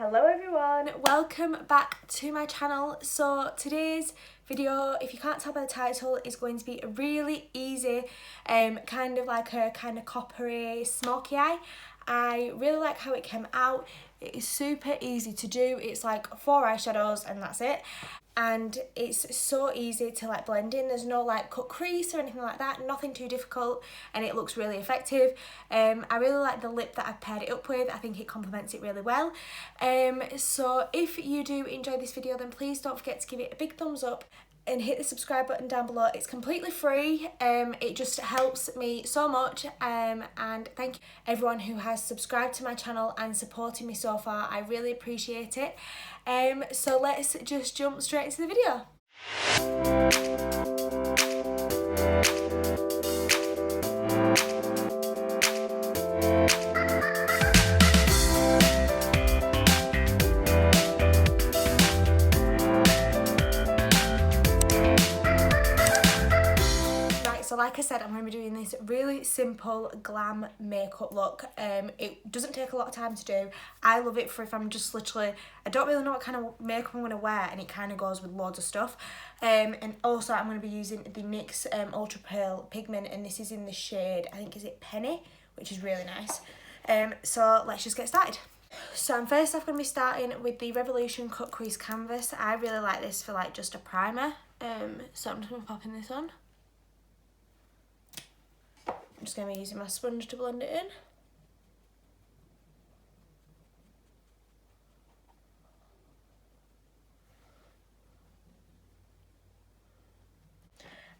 Hello everyone, welcome back to my channel. So today's video, if you can't tell by the title, is going to be a really easy kind of like a kind of coppery smoky eye. I really like how it came out. It is super easy to do. It's like 4 eyeshadows and that's it. And it's so easy to like blend in. There's no like cut crease or anything like that, nothing too difficult, and it looks really effective. I really like the lip that I've paired it up with. I think it complements it really well. So if you do enjoy this video, then please don't forget to give it a big thumbs up and hit the subscribe button down below. It's completely free. It just helps me so much, and thank you everyone who has subscribed to my channel and supported me so far. I really appreciate it. So let's just jump straight into the video. So like I said, I'm going to be doing this really simple glam makeup look. It doesn't take a lot of time to do. I love it for if I'm just literally, I don't really know what kind of makeup I'm going to wear, and it kind of goes with loads of stuff. And also I'm going to be using the NYX Ultra Pearl pigment, and this is in the shade, I think is it Penny, which is really nice. So let's just get started. So I'm first off going to be starting with the Revolution Cut Crease Canvas. I really like this for like just a primer. So I'm just going to pop in this on. I'm just going to be using my sponge to blend it in.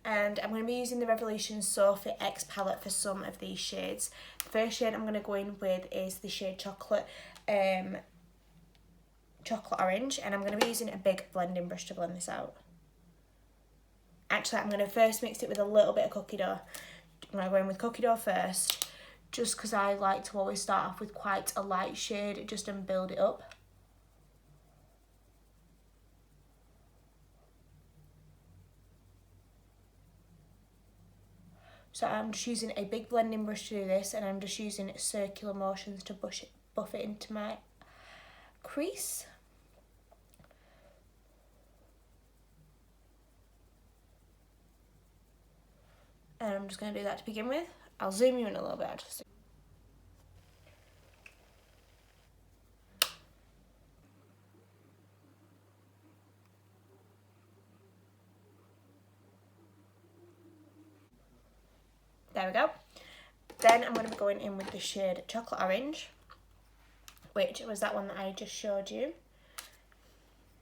And I'm going to be using the Revolution Sophie X palette for some of these shades. The first shade I'm going to go in with is the shade Chocolate Orange, and I'm going to be using a big blending brush to blend this out. Actually, I'm going to first mix it with a little bit of cookie dough. I'm going to go in with cookie dough first, just because I like to always start off with quite a light shade just and build it up. So I'm just using a big blending brush to do this, and I'm just using circular motions to buff it into my crease. And I'm just going to do that to begin with. I'll zoom you in a little bit actually. There we go. Then I'm going to be going in with the shade Chocolate Orange, which was that one that I just showed you.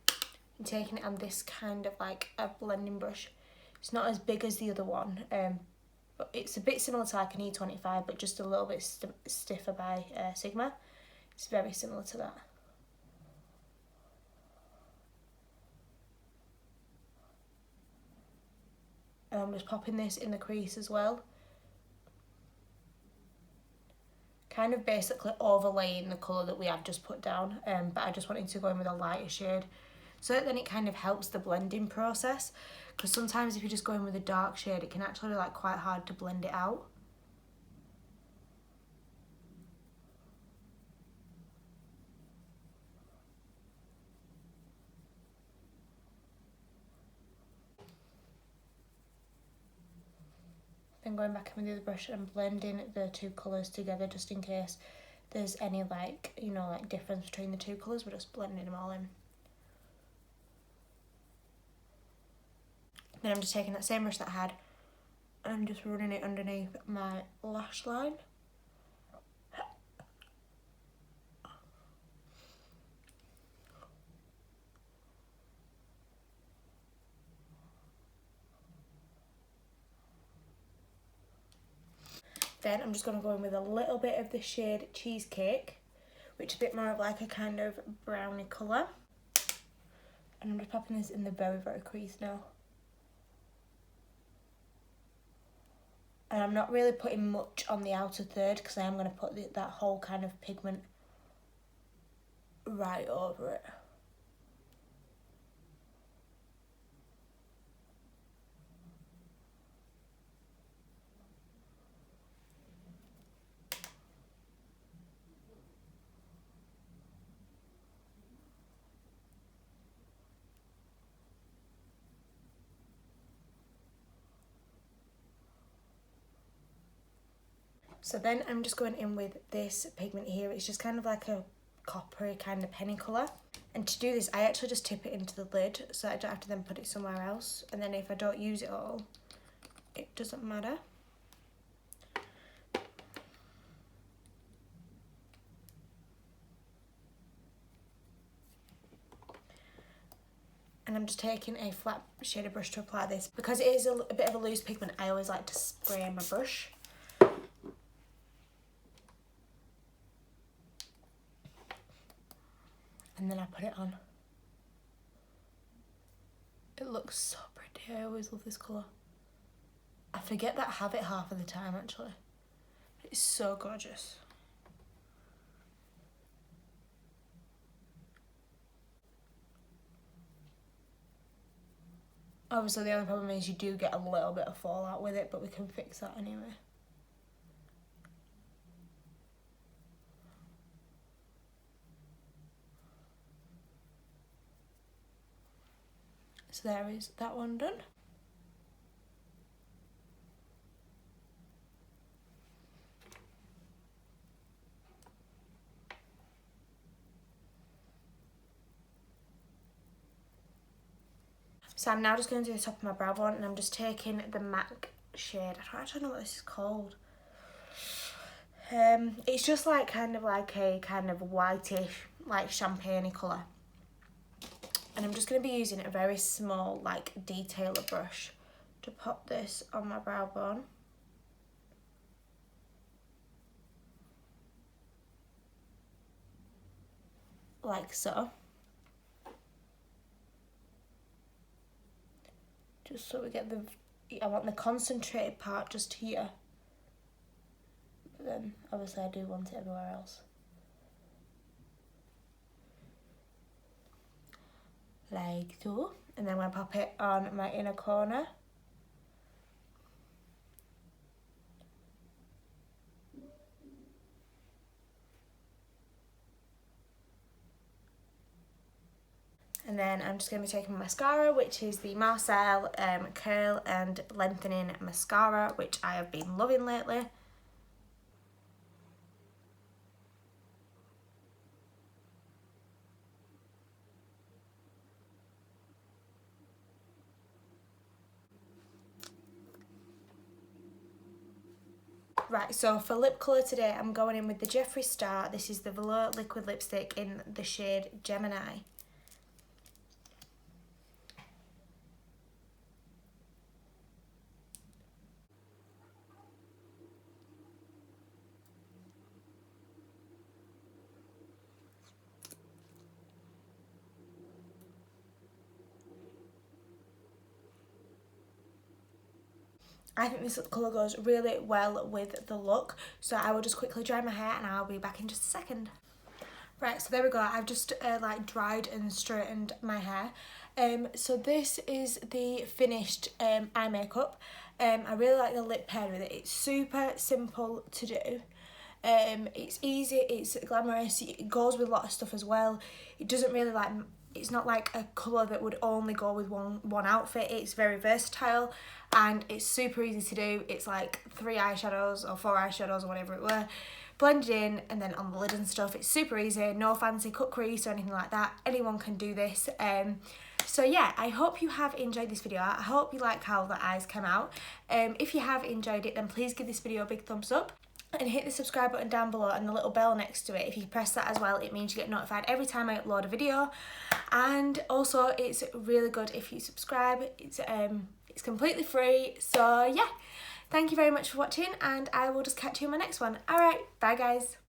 I'm taking it on this kind of like a blending brush. It's not as big as the other one, but it's a bit similar to like an E25, but just a little bit stiffer by Sigma. It's very similar to that. And I'm just popping this in the crease as well. Kind of basically overlaying the colour that we have just put down, but I just wanted to go in with a lighter shade, so that then it kind of helps the blending process, because sometimes if you just go in with a dark shade, it can actually be like quite hard to blend it out. Then going back in with the other brush and blending the two colours together, just in case there's any like, you know, like difference between the two colours. We're just blending them all in. Then I'm just taking that same brush that I had and just running it underneath my lash line. Then I'm just going to go in with a little bit of the shade Cheesecake, which is a bit more of like a kind of browny colour. And I'm just popping this in the very crease now. And I'm not really putting much on the outer third, because I am going to put that whole kind of pigment right over it. So then I'm just going in with this pigment here. It's just kind of like a coppery kind of penny colour. And to do this, I actually just tip it into the lid so I don't have to then put it somewhere else. And then if I don't use it all, it doesn't matter. And I'm just taking a flat shader brush to apply this. Because it is a bit of a loose pigment, I always like to spray my brush. And then I put it on. It looks so pretty. I always love this colour. I forget that I have it half of the time actually. It's so gorgeous. Obviously the only problem is you do get a little bit of fallout with it, but we can fix that anyway. So there is that one done. So I'm now just going to do the top of my brow bone, and I'm just taking the MAC shade. I don't actually know what this is called. It's just like kind of like a kind of whitish, like champagne-y colour. And I'm just going to be using a very small like detailer brush to pop this on my brow bone. Like so. Just so we get I want the concentrated part just here. But then obviously I do want it everywhere else. Like so. And then I'm going to pop it on my inner corner. And then I'm just going to be taking mascara, which is the Marcel Curl and Lengthening Mascara, which I have been loving lately. Right, so for lip colour today, I'm going in with the Jeffree Star. This is the Velour Liquid Lipstick in the shade Gemini. I think this colour goes really well with the look, so I will just quickly dry my hair and I'll be back in just a second. Right, so there we go. I've just like dried and straightened my hair. So this is the finished eye makeup. I really like the lip pair with it. It's super simple to do. It's easy, it's glamorous, it goes with a lot of stuff as well. It doesn't really like, it's not like a colour that would only go with one outfit. It's very versatile and it's super easy to do. It's like 3 eyeshadows or 4 eyeshadows or whatever it were, blended in and then on the lid and stuff. It's super easy, no fancy cut crease or anything like that. Anyone can do this. So yeah, I hope you have enjoyed this video. I hope you like how the eyes came out. If you have enjoyed it, then please give this video a big thumbs up. And hit the subscribe button down below and the little bell next to it. If you press that as well, it means you get notified every time I upload a video. And also, it's really good if you subscribe. It's completely free. So yeah, thank you very much for watching, and I will just catch you in my next one. Alright, bye guys.